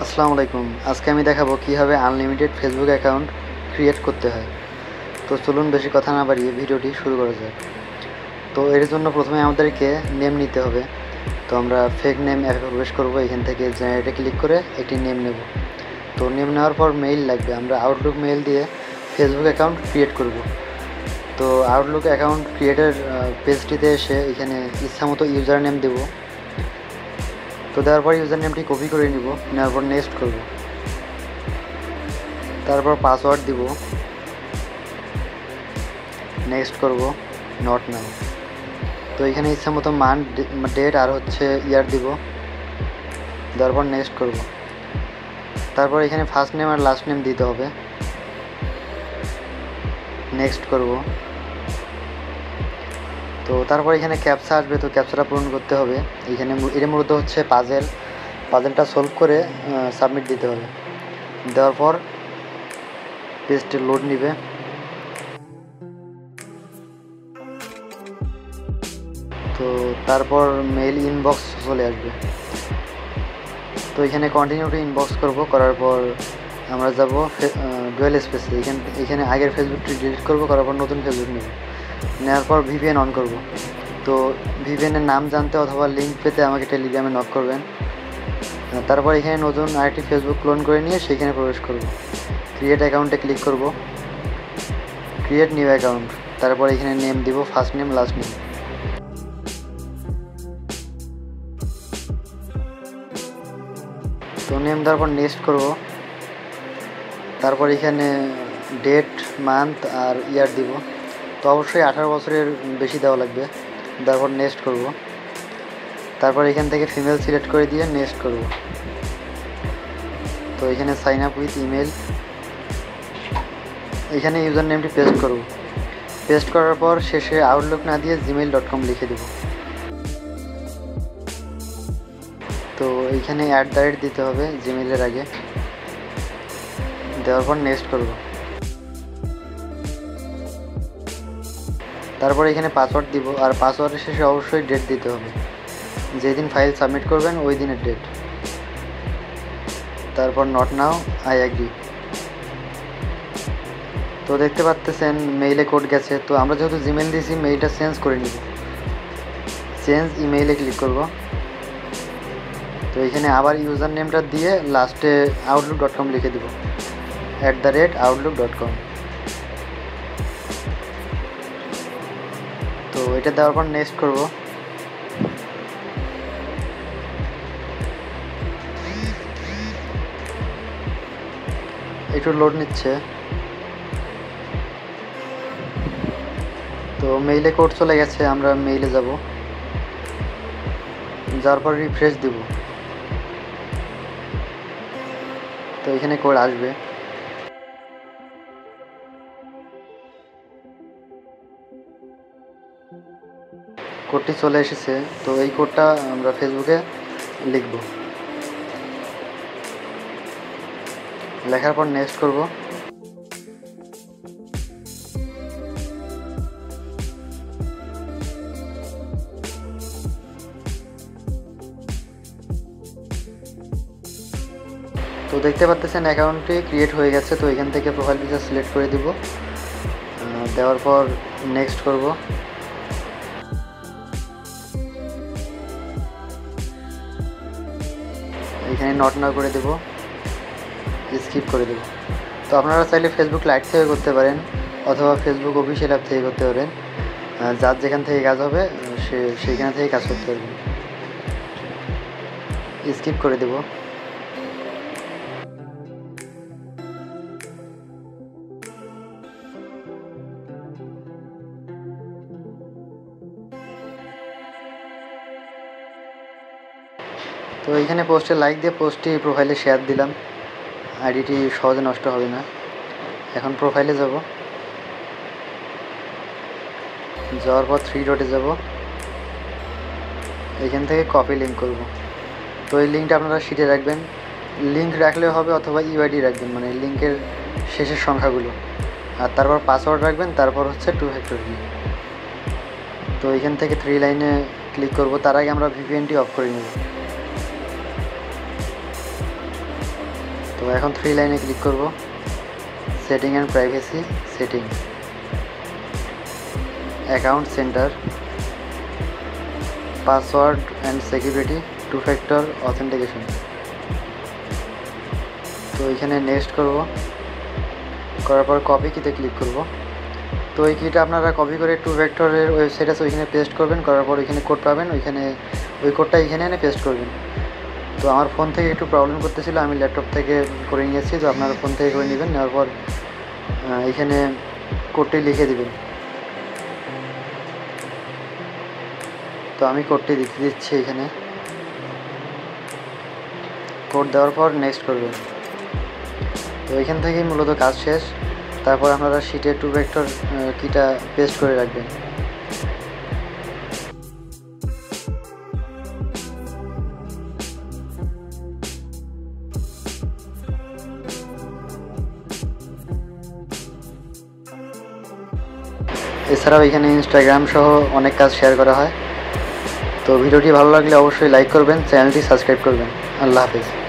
আসসালামু আলাইকুম। আজকে আমি দেখাবো কিভাবে আনলিমিটেড ফেসবুক অ্যাকাউন্ট ক্রিয়েট করতে হয়। তো চলুন বেশি কথা না বাড়িয়ে ভিডিওটি শুরু করা যাক। তো এর জন্য প্রথমে আমাদেরকে নেম নিতে হবে। তো আমরা ফেক নেম অ্যাপে প্রবেশ করব। এখান থেকে জেনারেটে ক্লিক করে একটি নেম নেব। তো নেম নেওয়ার পর মেইল লাগবে। আমরা আউটলুক মেইল দিয়ে ফেসবুক অ্যাকাউন্ট ক্রিয়েট করব। তো আউটলুক অ্যাকাউন্ট ক্রিয়েটের পেজটিতে এসে এখানে ইচ্ছামতো ইউজার নেম দেবো। তো দেওয়ার পর ইউজার নেমটি কপি করে নিব, নেওয়ার পর নেক্সট করব। তারপর পাসওয়ার্ড দিব, নেক্সট করব, নট নাও। তো এখানে ইচ্ছা মতো মান্থ, ডেট আর ইয়ার দিব, দেওয়ার পর নেক্সট করব। তারপর এখানে ফার্স্ট নেম আর লাস্ট নেম দিতে হবে, নেক্সট করব। তো তারপর এখানে ক্যাপচা আসবে, তো ক্যাপচাটা পূরণ করতে হবে। এখানে এটা মূলত হচ্ছে পাজেলটা সলভ করে সাবমিট দিতে হবে। দেওয়ার পর পেজটি লোড নিবে। তো তারপর মেইল ইনবক্স চলে আসবে। তো এখানে কন্টিনিউ টু ইনবক্স করার পর আমরা যাব ডুয়েল স্পেসে। এখানে আগের ফেসবুকটি ডিলিট করব, করার পর নতুন ফেসবুক নেব। নেওয়ার পর ভিপিএন অন করব। তো ভিপিএনের নাম জানতে অথবা লিঙ্ক পেতে আমাকে টেলিগ্রামে নক করবেন। তারপর এখানে নতুন আরেকটি ফেসবুক ক্লোন করে নিয়ে সেখানে প্রবেশ করব। ক্রিয়েট অ্যাকাউন্টে ক্লিক করব, ক্রিয়েট নিউ অ্যাকাউন্ট। তারপর এখানে নেম দিব, ফার্স্ট নেম লাস্ট নেম। তো নেম দেওয়ার পর নেক্সট করব। তারপর এখানে ডেট, মান্থ আর ইয়ার দিব। তো অবশ্যই 18 বছরের বেশি দেওয়া লাগবে। তারপর নেক্সট করব। তারপর এখান থেকে ফিমেল সিলেক্ট করে দিয়ে নেক্সট করব। তো এখানে সাইন আপ উইথ ইমেল, এখানে ইউজার নেমটি পেস্ট করব। পেস্ট করার পর শেষে আউটলুক না দিয়ে gmail.com লিখে দেব। তো এইখানে দিতে হবে জিমেইলের আগে, দেওয়ার পর নেক্সট করব। তারপর এখানে পাসওয়ার্ড দিব, আর পাসওয়ার্ডের শেষে অবশ্যই ডেট দিতে হবে, যেদিন ফাইল সাবমিট করবেন ওই দিনের ডেট। তারপর নট নাও, আই অ্যাগ্রি। তো দেখতে পাচ্ছেন মেইলে কোড গেছে। তো আমরা যেহেতু জিমেইল দিয়েছি, মেইলটা চেঞ্জ করে নিব। চেঞ্জ ইমেইলে ক্লিক করব। তো এখানে আবার ইউজার নেমটা দিয়ে লাস্টে outlook.com লিখে দিব, @outlook.com। তো এটা দেওয়ার পর নেক্সট করব। একটু লোড নিচ্ছে। তো মেইলে কোড চলে গেছে, আমরা মেইলে যাব। যাওয়ার পর রিফ্রেশ দিব। তো এখানে কোড আসবে। কোডটি চলে এসেছে। তো এই কোডটা আমরা ফেসবুকে লিখব। লেখার পর নেক্সট করব। তো দেখতে পাচ্ছেন অ্যাকাউন্টটি ক্রিয়েট হয়ে গেছে। তো এখান থেকে প্রোফাইল পিকচার সিলেক্ট করে দিব, দেওয়ার পর নেক্সট করব। এখানে নট নাও করে দেব, স্কিপ করে দেব। তো আপনারা চাইলে ফেসবুক লাইট থেকে করতে পারেন অথবা ফেসবুক অফিসিয়াল অ্যাপ থেকে করতে পারেন। যার যেখান থেকে কাজ হবে সেইখান থেকে কাজ করতে পারবেন। স্কিপ করে দেব। তো এইখানে পোস্টে লাইক দিয়ে পোস্টটি প্রোফাইলে শেয়ার দিলাম, আইডিটি সহজে নষ্ট হবে না। এখন প্রোফাইলে যাব, যাওয়ার পর 3 ডটে যাব। এখান থেকে কপি লিঙ্ক করব। তো এই লিঙ্কটা আপনারা শিটে রাখবেন। লিঙ্ক রাখলেও হবে অথবা ইউআইডি রাখবেন, মানে লিঙ্কের শেষের সংখ্যাগুলো। আর তারপর পাসওয়ার্ড রাখবেন, তারপর হচ্ছে 2 ফ্যাক্টর কি। তো এখান থেকে 3 লাইনে ক্লিক করব। তার আগে আমরা ভিপিএনটি অফ করে নেব। তো এখন 3 লাইনে ক্লিক করব, setting and privacy, setting, account centre, password and security, 2 factor authentication. তো এখানে নেক্সট করব, করার পর কপি কিতে ক্লিক করব। তো এই কিটা আপনারা কপি করে 2 ফ্যাক্টরের ওয়েবসাইট আছে ওইখানে পেস্ট করবেন, করার পর ওইখানে কোড পাবেন, ওইখানে ওই কোডটা এখানে এনে পেস্ট করবেন। তো আমার ফোন থেকে একটু প্রবলেম করতেছিল, আমি ল্যাপটপ থেকে করে নিয়েছি, তো আপনারা ফোন থেকে করে নেবেন। নেওয়ার পর এখানে কোডটি লিখে দিবেন। তো আমি কোডটি লিখে দিচ্ছি এখানে। কোড দেওয়ার পর নেক্সট করবেন। তো এখান থেকেই মূলত কাজ শেষ। তারপর আপনারা শিটে 2 ভেক্টর কিটা পেস্ট করে রাখবেন। এছাড়াও এখানে ইনস্টাগ্রাম সহ অনেক কাজ শেয়ার করা হয়। তো ভিডিওটি ভালো লাগলে অবশ্যই লাইক করবেন, চ্যানেলটি সাবস্ক্রাইব করবেন। আল্লাহ হাফেজ।